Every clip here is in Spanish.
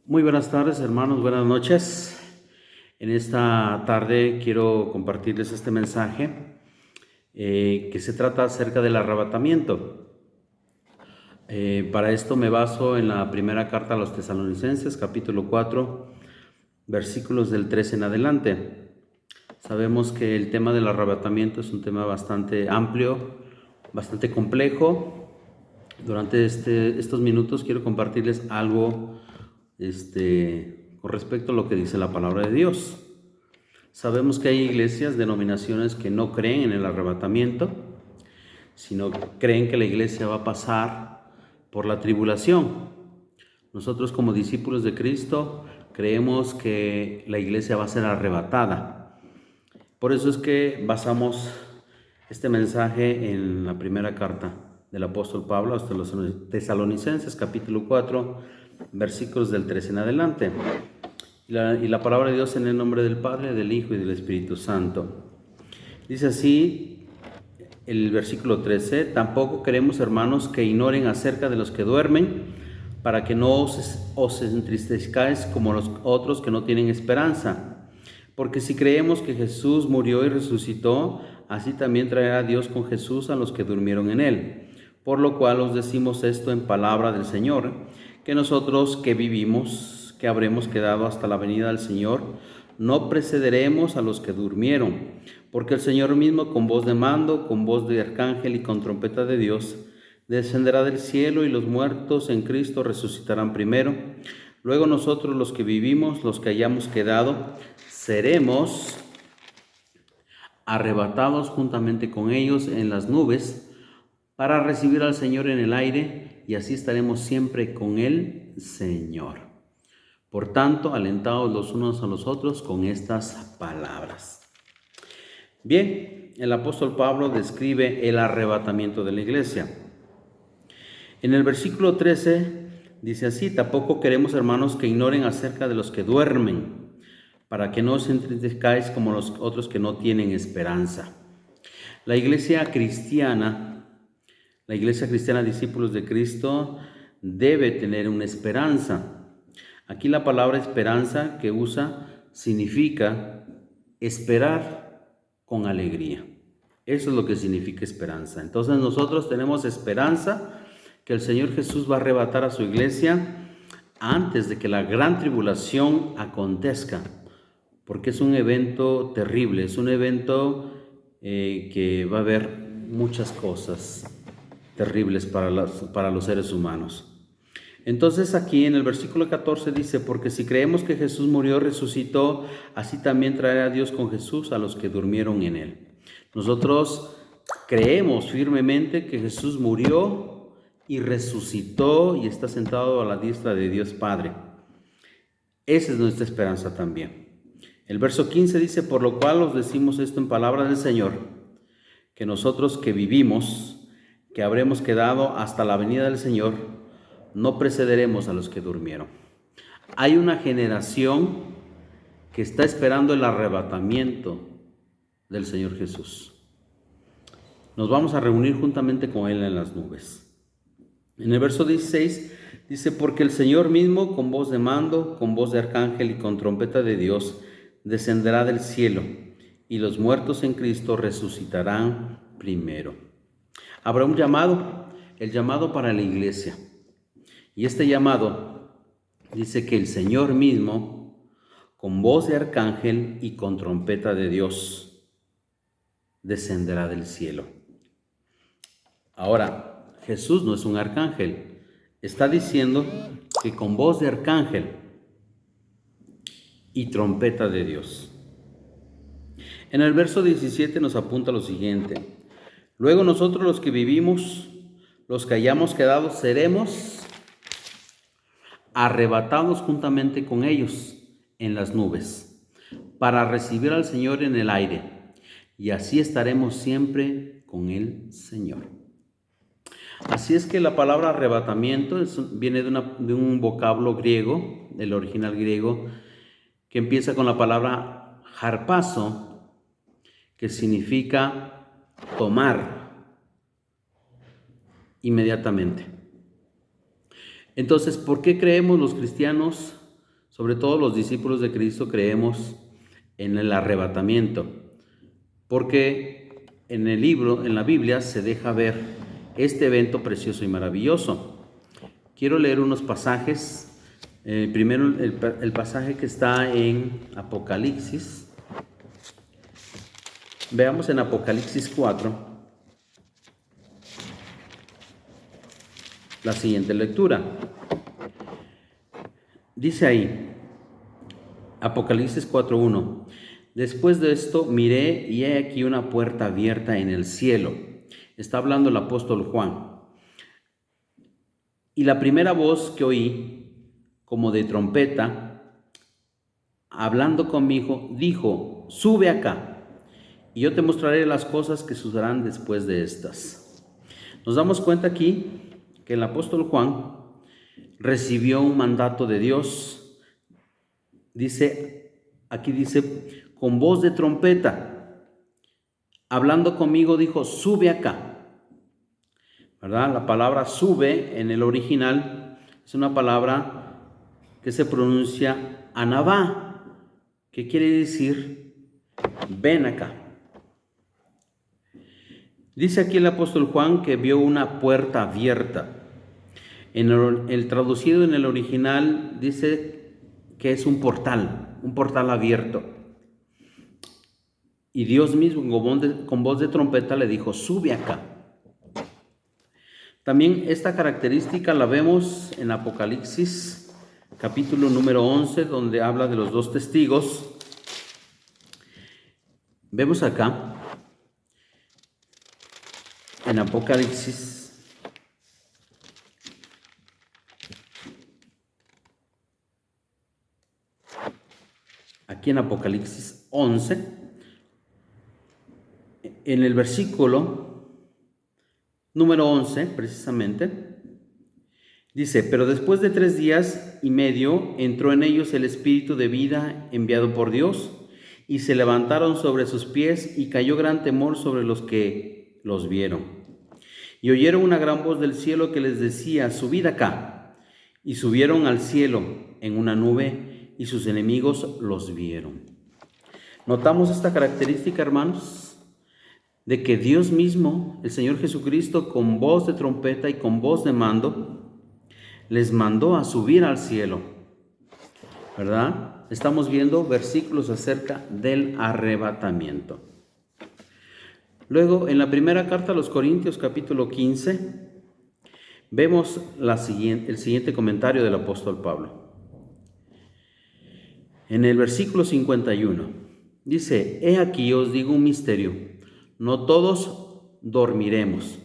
Muy buenas tardes, hermanos, buenas noches. En esta tarde quiero compartirles este mensaje que se trata acerca del arrebatamiento. Para esto me baso en la primera carta a los Tesalonicenses, capítulo 4, versículos del 13 en adelante. Sabemos que el tema del arrebatamiento es un tema bastante amplio, bastante complejo. Durante estos minutos quiero compartirles algo con respecto a lo que dice la palabra de Dios. Sabemos que hay iglesias, denominaciones que no creen en el arrebatamiento, sino creen que la iglesia va a pasar por la tribulación. Nosotros como discípulos de Cristo creemos que la iglesia va a ser arrebatada. Por eso es que basamos este mensaje en la primera carta del apóstol Pablo hasta los Tesalonicenses, capítulo 4, versículos del 13 en adelante. Y la palabra de Dios en el nombre del Padre, del Hijo y del Espíritu Santo. Dice así el versículo 13: tampoco queremos, hermanos, que ignoren acerca de los que duermen, para que no os entristezcáis como los otros que no tienen esperanza. Porque si creemos que Jesús murió y resucitó, así también traerá Dios con Jesús a los que durmieron en él. Por lo cual os decimos esto en palabra del Señor, que nosotros que vivimos, que habremos quedado hasta la venida del Señor, no precederemos a los que durmieron, porque el Señor mismo, con voz de mando, con voz de arcángel y con trompeta de Dios, descenderá del cielo, y los muertos en Cristo resucitarán primero. Luego nosotros, los que vivimos, los que hayamos quedado, seremos arrebatados juntamente con ellos en las nubes para recibir al Señor en el aire, y así estaremos siempre con el Señor. Por tanto, alentaos los unos a los otros con estas palabras. Bien, el apóstol Pablo describe el arrebatamiento de la iglesia. En el versículo 13 dice así: tampoco queremos, hermanos, que ignoren acerca de los que duermen, para que no os entristezcáis como los otros que no tienen esperanza. La iglesia cristiana, discípulos de Cristo, debe tener una esperanza. Aquí la palabra esperanza que usa significa esperar con alegría. Eso es lo que significa esperanza. Entonces nosotros tenemos esperanza que el Señor Jesús va a arrebatar a su iglesia antes de que la gran tribulación acontezca, porque es un evento terrible, es un evento que va a haber muchas cosas terribles para los seres humanos. Entonces aquí en el versículo 14 dice: porque si creemos que Jesús murió y resucitó, así también traerá Dios con Jesús a los que durmieron en él. Nosotros creemos firmemente que Jesús murió y resucitó y está sentado a la diestra de Dios Padre. Esa es nuestra esperanza también. El verso 15 dice: por lo cual os decimos esto en palabra del Señor, que nosotros que vivimos, que habremos quedado hasta la venida del Señor, no precederemos a los que durmieron. Hay una generación que está esperando el arrebatamiento del Señor Jesús. Nos vamos a reunir juntamente con Él en las nubes. En el verso 16 dice: porque el Señor mismo, con voz de mando, con voz de arcángel y con trompeta de Dios, descenderá del cielo, y los muertos en Cristo resucitarán primero. Habrá un llamado, el llamado para la iglesia. Y este llamado dice que el Señor mismo, con voz de arcángel y con trompeta de Dios, descenderá del cielo. Ahora, Jesús no es un arcángel. Está diciendo que con voz de arcángel y trompeta de Dios. En el verso 17 nos apunta lo siguiente: luego nosotros, los que vivimos, los que hayamos quedado, seremos arrebatados juntamente con ellos en las nubes, para recibir al Señor en el aire, y así estaremos siempre con el Señor. Así es que la palabra arrebatamiento viene de un vocablo griego, del original griego, que empieza con la palabra harpazo, que significa tomar inmediatamente. Entonces, ¿por qué creemos los cristianos Sobre todo los discípulos de Cristo creemos en el arrebatamiento, porque en el libro, en la Biblia, se deja ver este evento precioso y maravilloso. Quiero leer unos pasajes. Primero el pasaje que está en Apocalipsis. Veamos en Apocalipsis 4 la siguiente lectura. Dice ahí, Apocalipsis 4:1: Después de esto miré y he aquí una puerta abierta en el cielo. Está hablando el apóstol Juan. Y la primera voz que oí, como de trompeta, hablando conmigo, dijo: sube acá, y yo te mostraré las cosas que sucederán después de estas. Nos damos cuenta aquí que el apóstol Juan recibió un mandato de Dios. Aquí dice, con voz de trompeta, hablando conmigo, dijo: sube acá. ¿Verdad? La palabra sube en el original es una palabra que se pronuncia anabá, que quiere decir ven acá. Dice aquí el apóstol Juan que vio una puerta abierta. En el traducido en el original dice que es un portal abierto. Y Dios mismo con voz de trompeta le dijo: sube acá. También esta característica la vemos en Apocalipsis, capítulo número 11, donde habla de los dos testigos. Vemos acá, en Apocalipsis, aquí en Apocalipsis 11, en el versículo número 11, precisamente, dice: pero después de 3 días y medio entró en ellos el espíritu de vida enviado por Dios, y se levantaron sobre sus pies, y cayó gran temor sobre los que los vieron. Y oyeron una gran voz del cielo que les decía: subid acá. Y subieron al cielo en una nube, y sus enemigos los vieron. ¿Notamos esta característica, hermanos? De que Dios mismo, el Señor Jesucristo, con voz de trompeta y con voz de mando, les mandó a subir al cielo, ¿verdad? Estamos viendo versículos acerca del arrebatamiento. Luego, en la primera carta a los Corintios, capítulo 15, vemos el siguiente comentario del apóstol Pablo. En el versículo 51, dice: he aquí os digo un misterio. No todos dormiremos,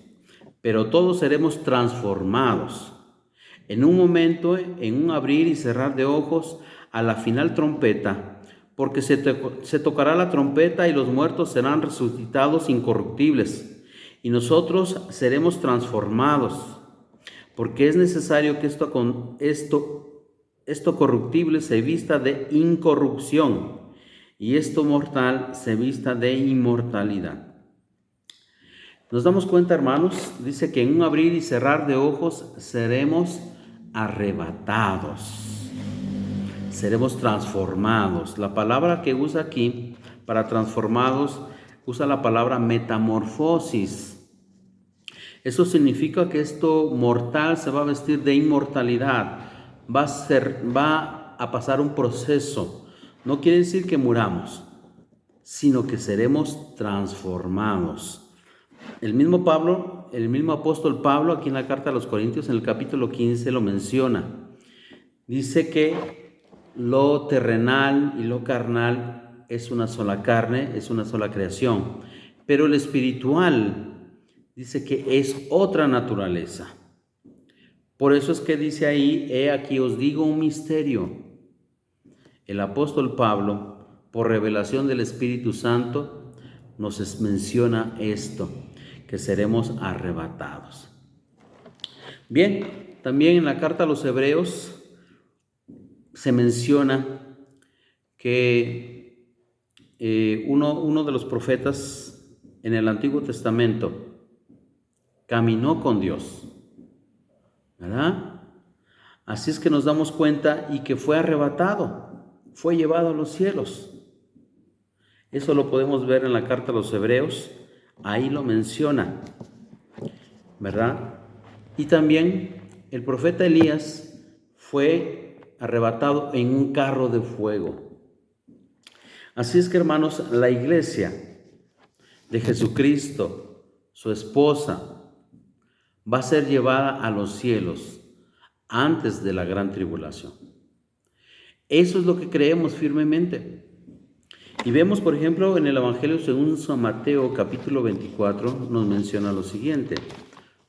pero todos seremos transformados. En un momento, en un abrir y cerrar de ojos, a la final trompeta, porque se tocará la trompeta y los muertos serán resucitados incorruptibles, y nosotros seremos transformados, porque es necesario que esto corruptible se vista de incorrupción, y esto mortal se vista de inmortalidad. Nos damos cuenta, hermanos, dice que en un abrir y cerrar de ojos seremos arrebatados, seremos transformados. La palabra que usa aquí para transformados usa la palabra metamorfosis. Eso significa que esto mortal se va a vestir de inmortalidad, va a pasar un proceso. No quiere decir que muramos, sino que seremos transformados. El mismo apóstol Pablo, aquí en la carta a los Corintios, en el capítulo 15, lo menciona. Dice que lo terrenal y lo carnal es una sola carne, es una sola creación, pero el espiritual dice que es otra naturaleza. Por eso es que dice ahí: he aquí os digo un misterio. El apóstol Pablo, por revelación del Espíritu Santo, nos menciona esto, que seremos arrebatados. Bien, también en la carta a los Hebreos se menciona que uno de los profetas en el Antiguo Testamento caminó con Dios, ¿verdad? Así es que nos damos cuenta y que fue arrebatado, fue llevado a los cielos. Eso lo podemos ver en la carta a los Hebreos, ahí lo menciona, ¿verdad? Y también el profeta Elías fue arrebatado en un carro de fuego. Así es que, hermanos, la iglesia de Jesucristo, su esposa, va a ser llevada a los cielos antes de la gran tribulación. Eso es lo que creemos firmemente. Y vemos, por ejemplo, en el Evangelio según San Mateo, capítulo 24, nos menciona lo siguiente,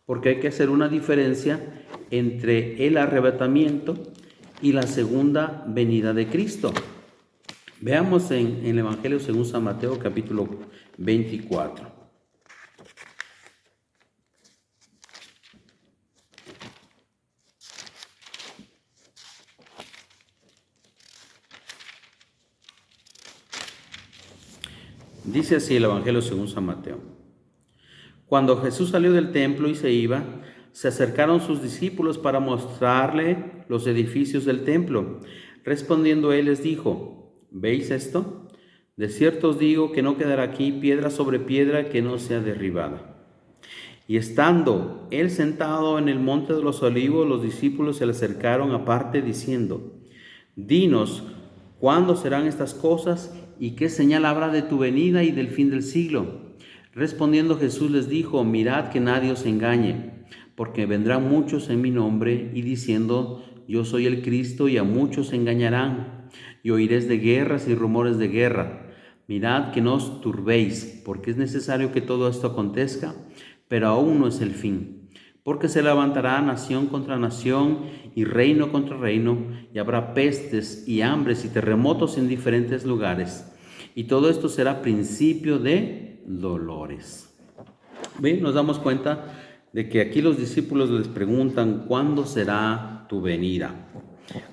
porque hay que hacer una diferencia entre el arrebatamiento y la segunda venida de Cristo. Veamos en el Evangelio según San Mateo, capítulo 24. Dice así el Evangelio según San Mateo. Cuando Jesús salió del templo y se iba, se acercaron sus discípulos para mostrarle los edificios del templo. Respondiendo él les dijo, ¿veis esto? De cierto os digo que no quedará aquí piedra sobre piedra que no sea derribada. Y estando él sentado en el monte de los olivos, los discípulos se le acercaron aparte diciendo, dinos, ¿cuándo serán estas cosas y qué señal habrá de tu venida y del fin del siglo? Respondiendo Jesús les dijo, mirad que nadie os engañe, porque vendrán muchos en mi nombre y diciendo, yo soy el Cristo, y a muchos engañarán, y oiréis de guerras y rumores de guerra. Mirad que no os turbéis, porque es necesario que todo esto acontezca, pero aún no es el fin. Porque se levantará nación contra nación y reino contra reino, y habrá pestes y hambres y terremotos en diferentes lugares. Y todo esto será principio de dolores. Bien, nos damos cuenta de que aquí los discípulos les preguntan, ¿cuándo será tu venida?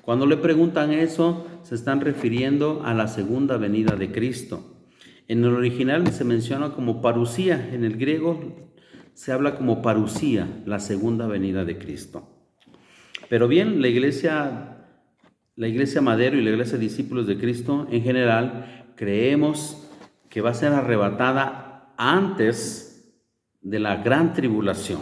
Cuando le preguntan eso, se están refiriendo a la segunda venida de Cristo. En el original se menciona como parusía, en el griego se habla como parusía, la segunda venida de Cristo. Pero bien, la iglesia Madero y la iglesia Discípulos de Cristo en general creemos que va a ser arrebatada antes de la gran tribulación.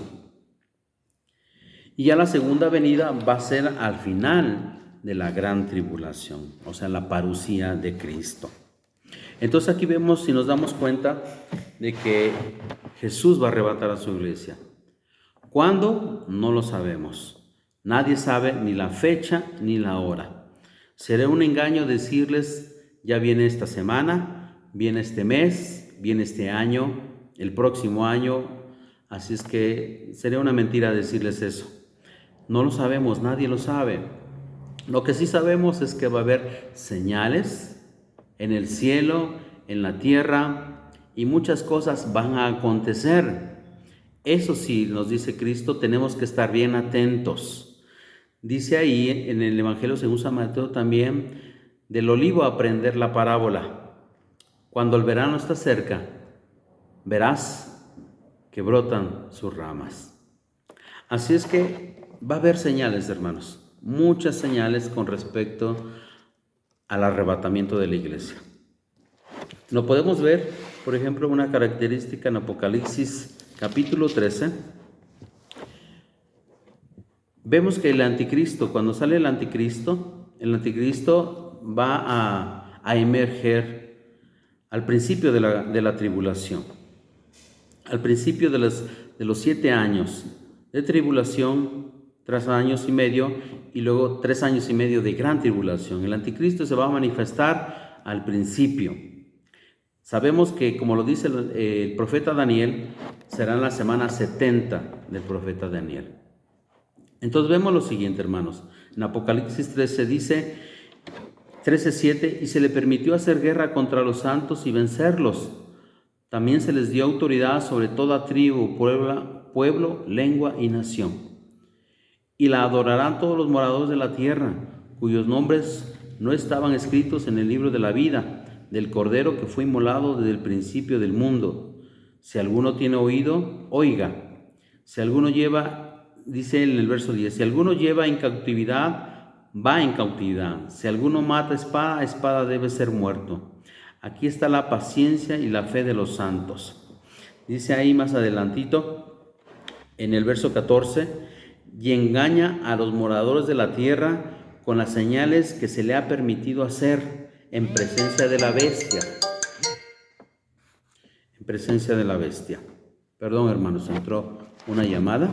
Y ya la segunda venida va a ser al final de la gran tribulación, o sea, la parusía de Cristo. Entonces aquí vemos, si nos damos cuenta, de que Jesús va a arrebatar a su iglesia. ¿Cuándo? No lo sabemos. Nadie sabe ni la fecha ni la hora. Será un engaño decirles, ya viene esta semana, viene este mes, viene este año, el próximo año. Así es que sería una mentira decirles eso. No lo sabemos, nadie lo sabe. Lo que sí sabemos es que va a haber señales en el cielo, en la tierra, y muchas cosas van a acontecer. Eso sí, nos dice Cristo, tenemos que estar bien atentos. Dice ahí en el Evangelio según San Mateo también, del olivo aprender la parábola. Cuando el verano está cerca, verás que brotan sus ramas. Así es que va a haber señales, hermanos, muchas señales con respecto al arrebatamiento de la iglesia. Lo podemos ver, por ejemplo, una característica en Apocalipsis capítulo 13. Vemos que el anticristo, cuando sale el anticristo va a emerger al principio de la tribulación, al principio de los 7 años de tribulación, 3 años y medio, y luego 3 años y medio de gran tribulación. El anticristo se va a manifestar al principio. Sabemos que, como lo dice el profeta Daniel, será en la semana 70 del profeta Daniel. Entonces vemos lo siguiente, hermanos. En Apocalipsis 13 dice, 13:7, y se le permitió hacer guerra contra los santos y vencerlos. También se les dio autoridad sobre toda tribu, pueblo, lengua y nación. Y la adorarán todos los moradores de la tierra, cuyos nombres no estaban escritos en el libro de la vida del Cordero que fue inmolado desde el principio del mundo. Si alguno tiene oído, oiga. Si alguno lleva dice en el verso 10, si alguno lleva en cautividad, va en cautividad. Si alguno mata espada, a espada debe ser muerto. Aquí está la paciencia y la fe de los santos. Dice ahí más adelantito, en el verso 14, y engaña a los moradores de la tierra con las señales que se le ha permitido hacer en presencia de la bestia. En presencia de la bestia. Perdón, hermanos, entró una llamada.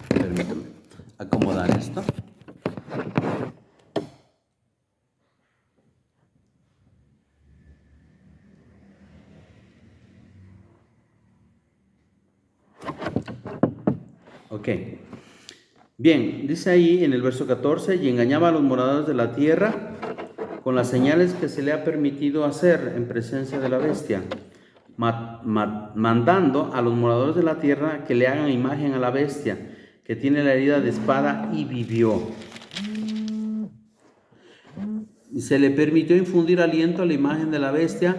Permítanme acomodar esto. Ok. Bien, dice ahí en el verso 14, y engañaba a los moradores de la tierra con las señales que se le ha permitido hacer en presencia de la bestia, mandando a los moradores de la tierra que le hagan imagen a la bestia, que tiene la herida de espada y vivió. Y se le permitió infundir aliento a la imagen de la bestia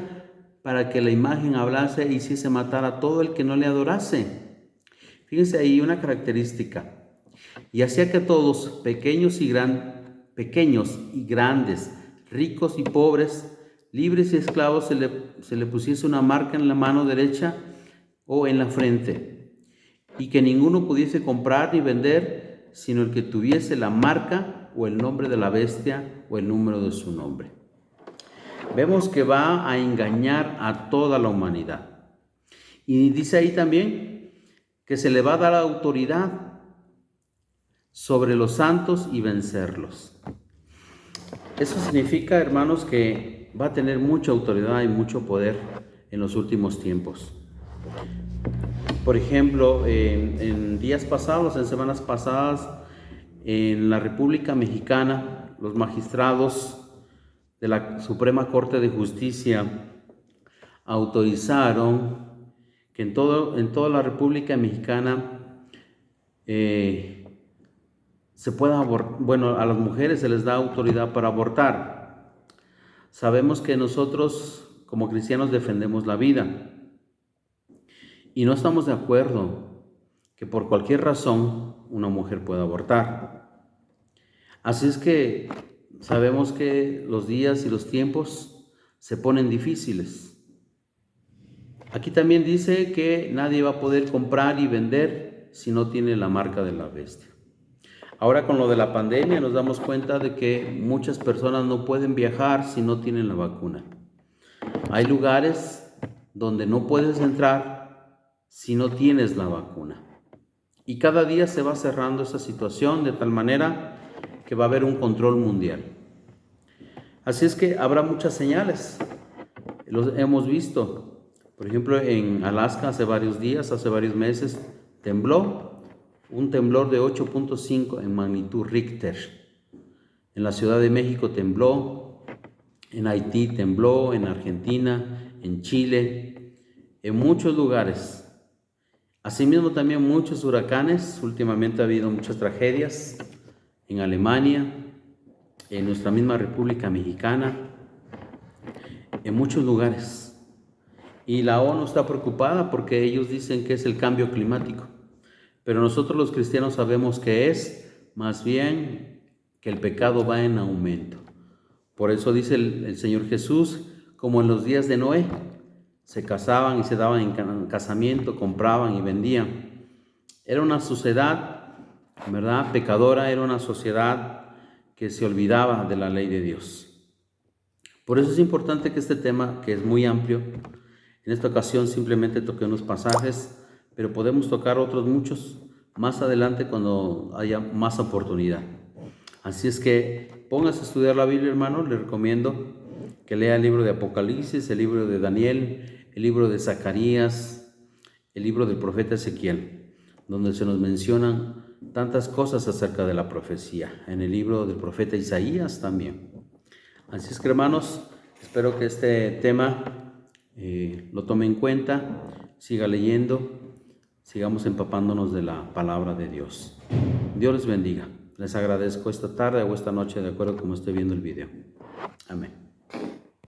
para que la imagen hablase e hiciese matar a todo el que no le adorase. Fíjense ahí una característica. Y hacía que todos, pequeños y grandes, ricos y pobres, libres y esclavos, se le pusiese una marca en la mano derecha o en la frente, y que ninguno pudiese comprar ni vender, sino el que tuviese la marca o el nombre de la bestia o el número de su nombre. Vemos que va a engañar a toda la humanidad. Y dice ahí también que se le va a dar autoridad sobre los santos y vencerlos. Eso significa, hermanos, que va a tener mucha autoridad y mucho poder en los últimos tiempos. Por ejemplo, en días pasados, en semanas pasadas, en la República Mexicana, los magistrados de la Suprema Corte de Justicia autorizaron que en toda la República Mexicana se pueda abortar. Bueno, a las mujeres se les da autoridad para abortar. Sabemos que nosotros como cristianos defendemos la vida y no estamos de acuerdo que por cualquier razón una mujer pueda abortar. Así es que sabemos que los días y los tiempos se ponen difíciles. Aquí también dice que nadie va a poder comprar y vender si no tiene la marca de la bestia. Ahora con lo de la pandemia nos damos cuenta de que muchas personas no pueden viajar si no tienen la vacuna. Hay lugares donde no puedes entrar si no tienes la vacuna. Y cada día se va cerrando esa situación de tal manera que va a haber un control mundial. Así es que habrá muchas señales. Los hemos visto. Por ejemplo, en Alaska hace varios días, hace varios meses, tembló. Un temblor de 8.5 en magnitud Richter. En la Ciudad de México tembló, en Haití tembló, en Argentina, en Chile, en muchos lugares. Asimismo también muchos huracanes. Últimamente ha habido muchas tragedias en Alemania, en nuestra misma República Mexicana, en muchos lugares. Y la ONU está preocupada porque ellos dicen que es el cambio climático. Pero nosotros los cristianos sabemos que es más bien que el pecado va en aumento. Por eso dice el Señor Jesús, como en los días de Noé, se casaban y se daban en casamiento, compraban y vendían. Era una sociedad, ¿verdad?, pecadora, era una sociedad que se olvidaba de la ley de Dios. Por eso es importante que este tema, que es muy amplio, en esta ocasión simplemente toqué unos pasajes, pero podemos tocar otros muchos más adelante cuando haya más oportunidad. Así es que póngase a estudiar la Biblia, hermano. Le recomiendo que lea el libro de Apocalipsis, el libro de Daniel, el libro de Zacarías, el libro del profeta Ezequiel, donde se nos mencionan tantas cosas acerca de la profecía. En el libro del profeta Isaías también. Así es que, hermanos, espero que este tema lo tome en cuenta, siga leyendo, sigamos empapándonos de la palabra de Dios. Dios les bendiga. Les agradezco esta tarde o esta noche, de acuerdo como esté viendo el video. Amén.